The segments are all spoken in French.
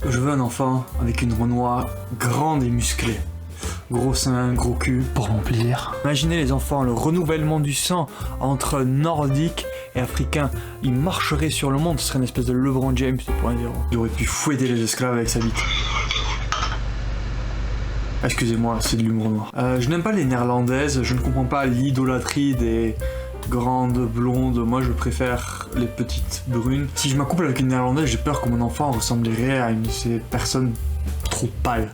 Je veux un enfant avec une Renoir grande et musclée. Gros sein, gros cul. Pour mon plaisir. Imaginez les enfants, le renouvellement du sang entre nordiques et africains. Ils marcheraient sur le monde, ce serait une espèce de LeBron James 2.0. Il aurait pu fouetter les esclaves avec sa bite. Excusez-moi, c'est de l'humour noir. Je n'aime pas les néerlandaises, je ne comprends pas l'idolâtrie des grandes blondes. Moi je préfère les petites brunes. Si je m'accouple avec une néerlandaise, j'ai peur que mon enfant ressemblerait à une de ces personnes trop pâles.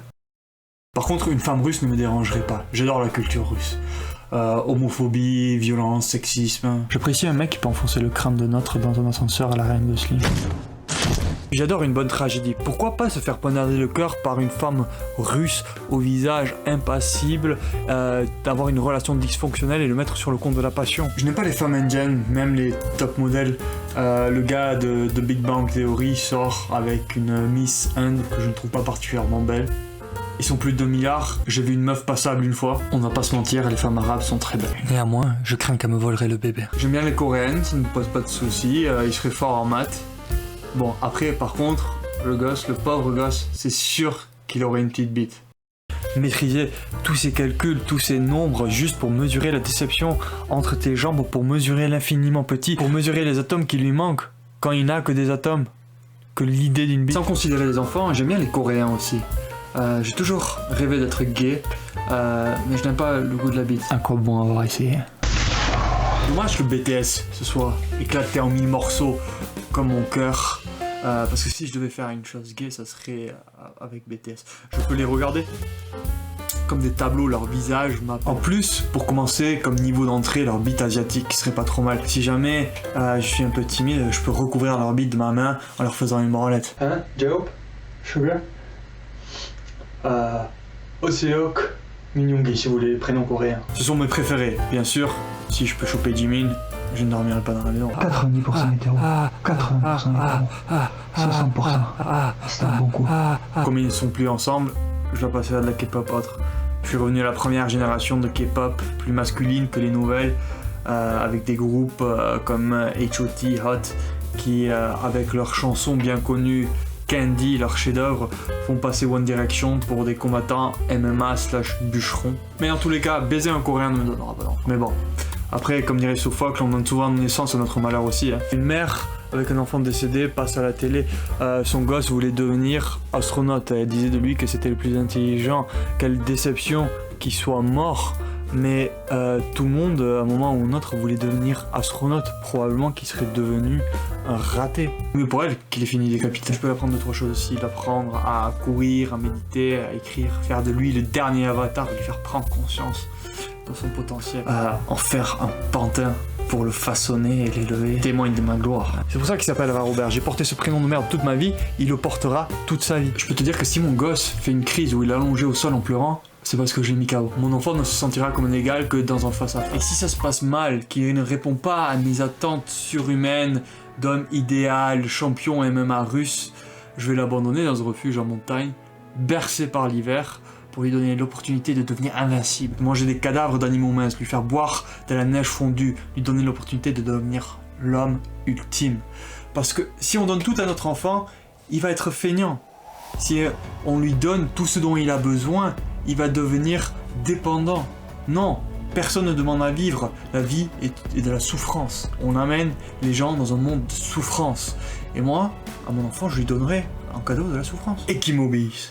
Par contre, une femme russe ne me dérangerait pas. J'adore la culture russe. Homophobie, violence, sexisme. J'apprécie un mec qui peut enfoncer le crâne de Notre dans un ascenseur à la Reine Gosling. J'adore une bonne tragédie. Pourquoi pas se faire poignarder le cœur par une femme russe au visage impassible, d'avoir une relation dysfonctionnelle et le mettre sur le compte de la passion. Je n'aime pas les femmes indiennes, même les top modèles. Le gars de Big Bang Theory sort avec une Miss Inde que je ne trouve pas particulièrement belle. Ils sont plus de 2 milliards, j'ai vu une meuf passable une fois. On va pas se mentir, les femmes arabes sont très belles. Néanmoins, je crains qu'elle me volerait le bébé. J'aime bien les coréennes, ça ne me pose pas de soucis, ils seraient forts en maths. Bon, après, par contre, le pauvre gosse, c'est sûr qu'il aurait une petite bite. Maîtriser tous ces calculs, tous ces nombres, juste pour mesurer la déception entre tes jambes, pour mesurer l'infiniment petit, pour mesurer les atomes qui lui manquent, quand il n'a que des atomes, que l'idée d'une bite. Sans considérer les enfants, j'aime bien les Coréens aussi. J'ai toujours rêvé d'être gay, mais je n'aime pas le goût de la bite. À quoi bon avoir essayé? Dommage que le BTS ce soit éclaté en 1000 morceaux comme mon cœur. Parce que si je devais faire une chose gay, ça serait avec BTS. Je peux les regarder comme des tableaux, leur visage m'appelle. En plus, pour commencer, comme niveau d'entrée, leur bite asiatique serait pas trop mal. Si jamais je suis un peu timide, je peux recouvrir leur bite de ma main en leur faisant une branlette. Hein? Joe? Sugar? Oseok, Minyongi si vous voulez, prénom coréen. Ce sont mes préférés, bien sûr. Si je peux choper Jimin, je ne dormirai pas dans la maison. 90% hétéro. 80% hétéro. 60%. C'est un bon coup. Comme ils ne sont plus ensemble, je dois passer à de la K-pop autre. Je suis revenu à la première génération de K-pop, plus masculine que les nouvelles, avec des groupes comme H.O.T. Hot, qui, avec leurs chansons bien connues, Candy, leur chef-d'œuvre, font passer One Direction pour des combattants MMA/bûcherons. Mais dans tous les cas, baiser un coréen ne me donnera pas d'enfant. Mais bon, après, comme dirait Sophocle, on donne souvent naissance à notre malheur aussi. Une mère avec un enfant décédé passe à la télé, son gosse voulait devenir astronaute. Elle disait de lui que c'était le plus intelligent. Quelle déception qu'il soit mort. Mais tout le monde, à un moment ou un autre, voulait devenir astronaute. Probablement qu'il serait devenu un raté. Mais pour elle, qu'il ait fini décapité. Je peux apprendre 2-3 choses aussi. L'apprendre à courir, à méditer, à écrire. Faire de lui le dernier avatar, lui faire prendre conscience de son potentiel. En faire un pantin pour le façonner et l'élever. Témoigne de ma gloire. C'est pour ça qu'il s'appellera Robert. J'ai porté ce prénom de merde toute ma vie. Il le portera toute sa vie. Je peux te dire que si mon gosse fait une crise où il est allongé au sol en pleurant, c'est parce que je l'ai mis KO. Mon enfant ne se sentira comme un égal que dans un face-à-face. Et si ça se passe mal, qu'il ne répond pas à mes attentes surhumaines d'homme idéal, champion MMA russe, je vais l'abandonner dans un refuge en montagne, bercé par l'hiver, pour lui donner l'opportunité de devenir invincible. Manger des cadavres d'animaux minces, lui faire boire de la neige fondue, lui donner l'opportunité de devenir l'homme ultime. Parce que si on donne tout à notre enfant, il va être feignant. Si on lui donne tout ce dont il a besoin, il va devenir dépendant. Non, personne ne demande à vivre. La vie est de la souffrance. On amène les gens dans un monde de souffrance. Et moi, à mon enfant, je lui donnerai en cadeau de la souffrance. Et qu'il m'obéisse.